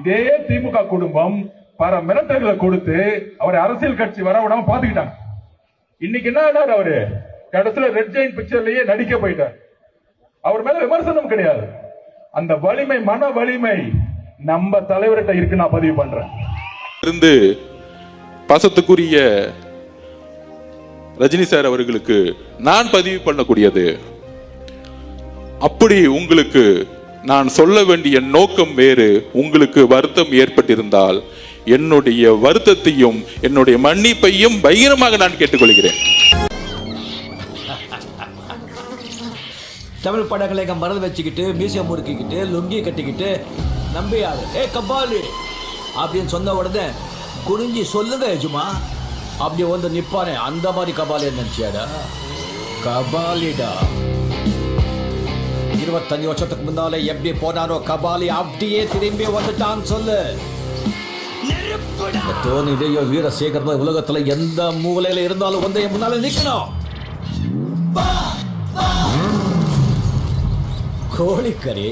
இதே திமுக குடும்பம் பல மிரட்டல்களை கொடுத்து அவரை அரசியல் கட்சி வர விடாம பாத்துக்கிட்டாங்க. இன்னைக்கு என்ன ஆனார் அவரு? கடைசியில ரெட் ஜெயின் பிக்சர்லயே நடிக்க போயிட்டார். அவர் மேல விமர்சனம் கிடையாது. அந்த வலிமை, மன வலிமை நம்ம தலைவர்கிட்ட இருக்கு. நான் பதிவு பண்றேன். இருந்து பாசத்துக்குரிய ரஜினி சார் அவர்களுக்கு நான் பதிவு பண்ணக்கூடியது, அப்படி உங்களுக்கு நான் சொல்ல வேண்டிய நோக்கம் வேறு, உங்களுக்கு வருத்தம் ஏற்பட்டிருந்தால் என்னுடைய வருத்தத்தையும் என்னுடைய மன்னிப்பையும் பகிரமாக நான் கேட்டுக்கொள்கிறேன். தமிழ் படங்களை மறந்து வச்சுக்கிட்டு, மீசியம் முறுக்கிக்கிட்டு, லுங்கி கட்டிக்கிட்டு, நம்பியாரு ஏ கபாலி அப்படின்னு சொன்ன உடனே குனிஞ்சி சொல்லுங்க எஜுமா அப்படி வந்து நிப்பானே, அந்த மாதிரி கபாலி நினைச்சியாடா? கபாலிடா. 25 வருஷத்துக்கு முன்னாலே எப்படி போனாரோ கபாலி அப்படியே திரும்பி வந்துட்டான்னு சொல்லு. தோனிலேயோ வீரசேகரனோ உலகத்துல எந்த மூலையில இருந்தாலும் வந்து என் முன்னால நிக்கணும். கோழிக்கறி